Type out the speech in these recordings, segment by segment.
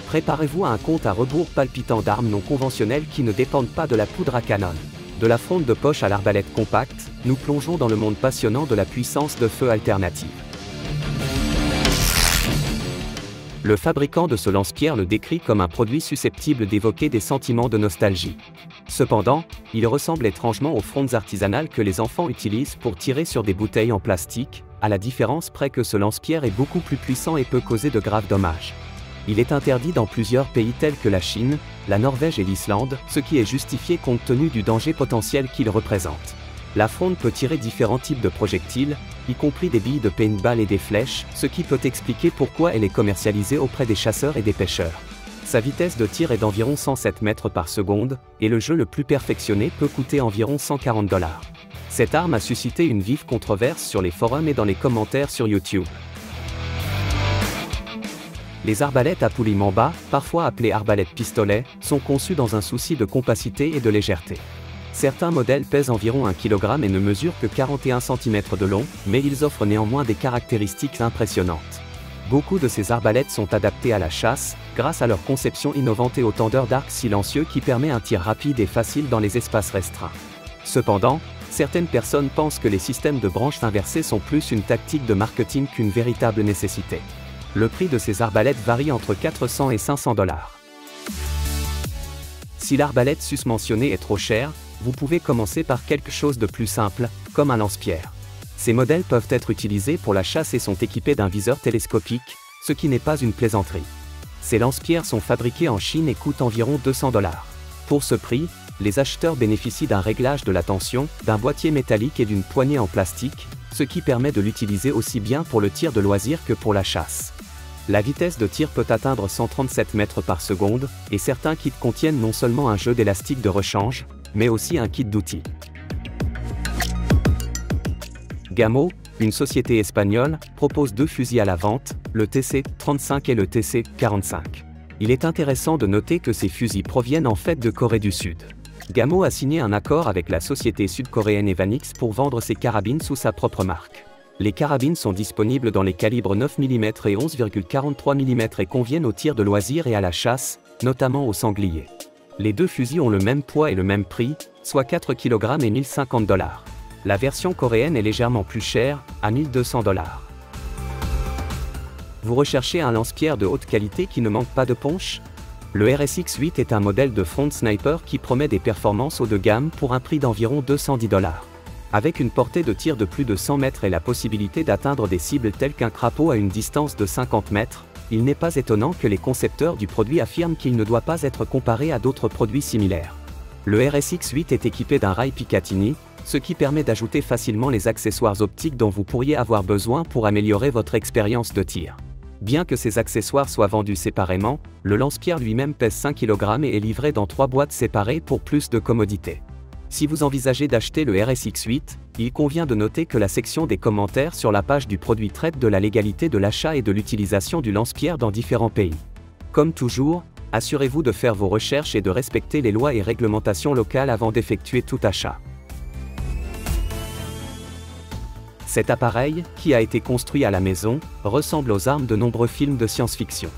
Préparez-vous à un compte à rebours palpitant d'armes non conventionnelles qui ne dépendent pas de la poudre à canon. De la fronde de poche à l'arbalète compacte, nous plongeons dans le monde passionnant de la puissance de feu alternative. Le fabricant de ce lance-pierre le décrit comme un produit susceptible d'évoquer des sentiments de nostalgie. Cependant, il ressemble étrangement aux frondes artisanales que les enfants utilisent pour tirer sur des bouteilles en plastique, à la différence près que ce lance-pierre est beaucoup plus puissant et peut causer de graves dommages. Il est interdit dans plusieurs pays tels que la Chine, la Norvège et l'Islande, ce qui est justifié compte tenu du danger potentiel qu'il représente. La fronde peut tirer différents types de projectiles, y compris des billes de paintball et des flèches, ce qui peut expliquer pourquoi elle est commercialisée auprès des chasseurs et des pêcheurs. Sa vitesse de tir est d'environ 107 mètres par seconde, et le jeu le plus perfectionné peut coûter environ 140 $. Cette arme a suscité une vive controverse sur les forums et dans les commentaires sur YouTube. Les arbalètes à pouliement bas, parfois appelées arbalètes pistolet, sont conçues dans un souci de compacité et de légèreté. Certains modèles pèsent environ 1 kg et ne mesurent que 41 cm de long, mais ils offrent néanmoins des caractéristiques impressionnantes. Beaucoup de ces arbalètes sont adaptées à la chasse, grâce à leur conception innovante et au tendeur d'arc silencieux qui permet un tir rapide et facile dans les espaces restreints. Cependant, certaines personnes pensent que les systèmes de branches inversées sont plus une tactique de marketing qu'une véritable nécessité. Le prix de ces arbalètes varie entre 400 et 500 $. Si l'arbalète susmentionnée est trop chère, vous pouvez commencer par quelque chose de plus simple, comme un lance-pierre. Ces modèles peuvent être utilisés pour la chasse et sont équipés d'un viseur télescopique, ce qui n'est pas une plaisanterie. Ces lance-pierres sont fabriqués en Chine et coûtent environ 200 $. Pour ce prix, les acheteurs bénéficient d'un réglage de la tension, d'un boîtier métallique et d'une poignée en plastique, ce qui permet de l'utiliser aussi bien pour le tir de loisir que pour la chasse. La vitesse de tir peut atteindre 137 mètres par seconde, et certains kits contiennent non seulement un jeu d'élastique de rechange, mais aussi un kit d'outils. Gamo, une société espagnole, propose deux fusils à la vente, le TC-35 et le TC-45. Il est intéressant de noter que ces fusils proviennent en fait de Corée du Sud. Gamo a signé un accord avec la société sud-coréenne Evanix pour vendre ses carabines sous sa propre marque. Les carabines sont disponibles dans les calibres 9 mm et 11,43 mm et conviennent aux tirs de loisir et à la chasse, notamment au sanglier. Les deux fusils ont le même poids et le même prix, soit 4 kg et 1050 $. La version coréenne est légèrement plus chère, à 1200 $. Vous recherchez un lance-pierre de haute qualité qui ne manque pas de punch? Le RSX-8 est un modèle de front sniper qui promet des performances haut de gamme pour un prix d'environ 210 $. Avec une portée de tir de plus de 100 mètres et la possibilité d'atteindre des cibles telles qu'un crapaud à une distance de 50 mètres, il n'est pas étonnant que les concepteurs du produit affirment qu'il ne doit pas être comparé à d'autres produits similaires. Le RSX-8 est équipé d'un rail Picatinny, ce qui permet d'ajouter facilement les accessoires optiques dont vous pourriez avoir besoin pour améliorer votre expérience de tir. Bien que ces accessoires soient vendus séparément, le lance-pierre lui-même pèse 5 kg et est livré dans 3 boîtes séparées pour plus de commodité. Si vous envisagez d'acheter le RSX-8, il convient de noter que la section des commentaires sur la page du produit traite de la légalité de l'achat et de l'utilisation du lance-pierre dans différents pays. Comme toujours, assurez-vous de faire vos recherches et de respecter les lois et réglementations locales avant d'effectuer tout achat. Cet appareil, qui a été construit à la maison, ressemble aux armes de nombreux films de science-fiction.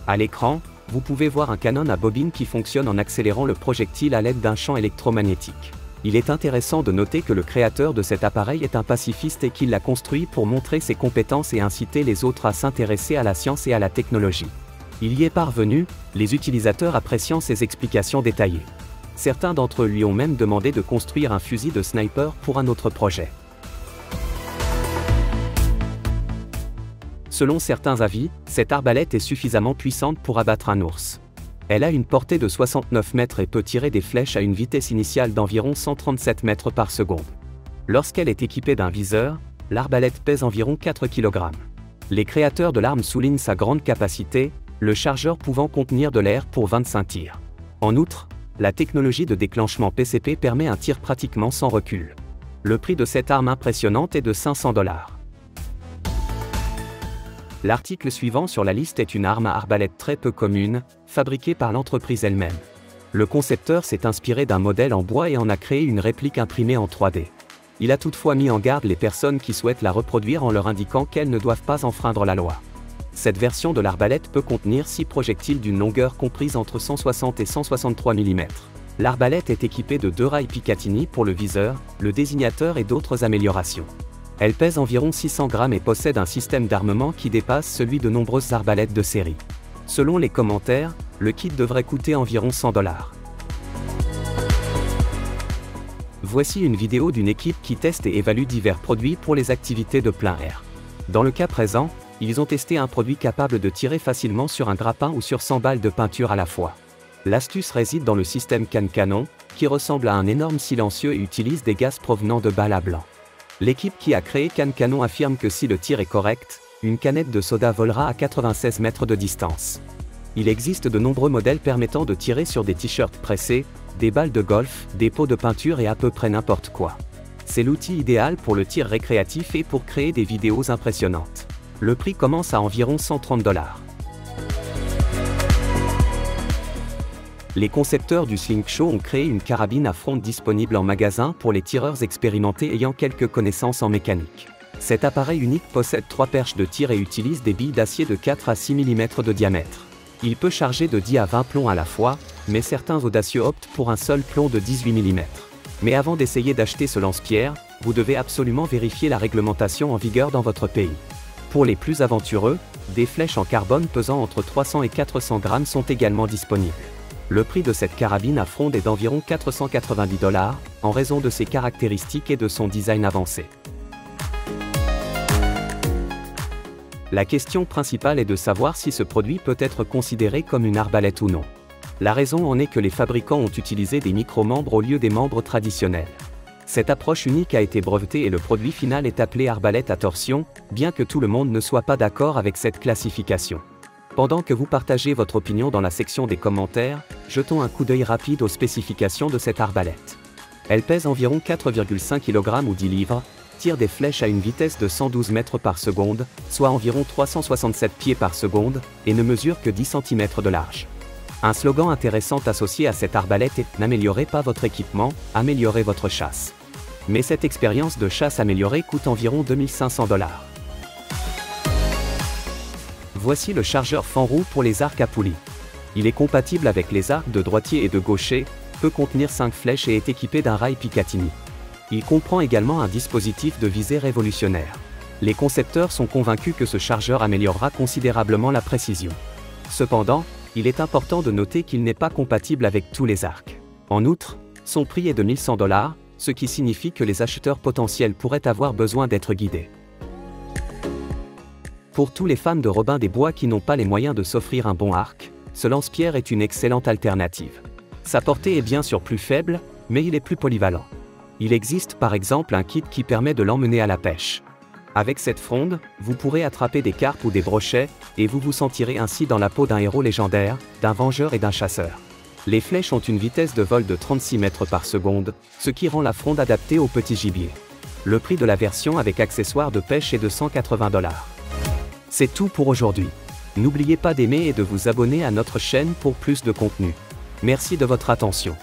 À l'écran, vous pouvez voir un canon à bobine qui fonctionne en accélérant le projectile à l'aide d'un champ électromagnétique. Il est intéressant de noter que le créateur de cet appareil est un pacifiste et qu'il l'a construit pour montrer ses compétences et inciter les autres à s'intéresser à la science et à la technologie. Il y est parvenu, les utilisateurs appréciant ses explications détaillées. Certains d'entre eux lui ont même demandé de construire un fusil de sniper pour un autre projet. Selon certains avis, cette arbalète est suffisamment puissante pour abattre un ours. Elle a une portée de 69 mètres et peut tirer des flèches à une vitesse initiale d'environ 137 mètres par seconde. Lorsqu'elle est équipée d'un viseur, l'arbalète pèse environ 4 kg. Les créateurs de l'arme soulignent sa grande capacité, le chargeur pouvant contenir de l'air pour 25 tirs. En outre, la technologie de déclenchement PCP permet un tir pratiquement sans recul. Le prix de cette arme impressionnante est de 500 $. L'article suivant sur la liste est une arme à arbalète très peu commune, fabriquée par l'entreprise elle-même. Le concepteur s'est inspiré d'un modèle en bois et en a créé une réplique imprimée en 3D. Il a toutefois mis en garde les personnes qui souhaitent la reproduire en leur indiquant qu'elles ne doivent pas enfreindre la loi. Cette version de l'arbalète peut contenir 6 projectiles d'une longueur comprise entre 160 et 163 mm. L'arbalète est équipée de 2 rails Picatinny pour le viseur, le désignateur et d'autres améliorations. Elle pèse environ 600 grammes et possède un système d'armement qui dépasse celui de nombreuses arbalètes de série. Selon les commentaires, le kit devrait coûter environ 100 $. Voici une vidéo d'une équipe qui teste et évalue divers produits pour les activités de plein air. Dans le cas présent, ils ont testé un produit capable de tirer facilement sur un grappin ou sur 100 balles de peinture à la fois. L'astuce réside dans le système canne-canon, qui ressemble à un énorme silencieux et utilise des gaz provenant de balles à blanc. L'équipe qui a créé canne-canon affirme que si le tir est correct, une canette de soda volera à 96 mètres de distance. Il existe de nombreux modèles permettant de tirer sur des t-shirts pressés, des balles de golf, des pots de peinture et à peu près n'importe quoi. C'est l'outil idéal pour le tir récréatif et pour créer des vidéos impressionnantes. Le prix commence à environ 130 $. Les concepteurs du Slingshot ont créé une carabine à fronde disponible en magasin pour les tireurs expérimentés ayant quelques connaissances en mécanique. Cet appareil unique possède 3 perches de tir et utilise des billes d'acier de 4 à 6 mm de diamètre. Il peut charger de 10 à 20 plombs à la fois, mais certains audacieux optent pour un seul plomb de 18 mm. Mais avant d'essayer d'acheter ce lance-pierre, vous devez absolument vérifier la réglementation en vigueur dans votre pays. Pour les plus aventureux, des flèches en carbone pesant entre 300 et 400 grammes sont également disponibles. Le prix de cette carabine à fronde est d'environ 490 $, en raison de ses caractéristiques et de son design avancé. La question principale est de savoir si ce produit peut être considéré comme une arbalète ou non. La raison en est que les fabricants ont utilisé des micro-membres au lieu des membres traditionnels. Cette approche unique a été brevetée et le produit final est appelé arbalète à torsion, bien que tout le monde ne soit pas d'accord avec cette classification. Pendant que vous partagez votre opinion dans la section des commentaires, jetons un coup d'œil rapide aux spécifications de cette arbalète. Elle pèse environ 4,5 kg ou 10 livres, tire des flèches à une vitesse de 112 mètres par seconde, soit environ 367 pieds par seconde, et ne mesure que 10 cm de large. Un slogan intéressant associé à cette arbalète est « N'améliorez pas votre équipement, améliorez votre chasse ». Mais cette expérience de chasse améliorée coûte environ 2500 $. Voici le chargeur Fanrou pour les arcs à poulie. Il est compatible avec les arcs de droitier et de gaucher, peut contenir 5 flèches et est équipé d'un rail Picatinny. Il comprend également un dispositif de visée révolutionnaire. Les concepteurs sont convaincus que ce chargeur améliorera considérablement la précision. Cependant, il est important de noter qu'il n'est pas compatible avec tous les arcs. En outre, son prix est de 1100 $, ce qui signifie que les acheteurs potentiels pourraient avoir besoin d'être guidés. Pour tous les fans de Robin des Bois qui n'ont pas les moyens de s'offrir un bon arc, ce lance-pierre est une excellente alternative. Sa portée est bien sûr plus faible, mais il est plus polyvalent. Il existe par exemple un kit qui permet de l'emmener à la pêche. Avec cette fronde, vous pourrez attraper des carpes ou des brochets, et vous vous sentirez ainsi dans la peau d'un héros légendaire, d'un vengeur et d'un chasseur. Les flèches ont une vitesse de vol de 36 mètres par seconde, ce qui rend la fronde adaptée au petit gibier. Le prix de la version avec accessoires de pêche est de 180 $. C'est tout pour aujourd'hui. N'oubliez pas d'aimer et de vous abonner à notre chaîne pour plus de contenu. Merci de votre attention.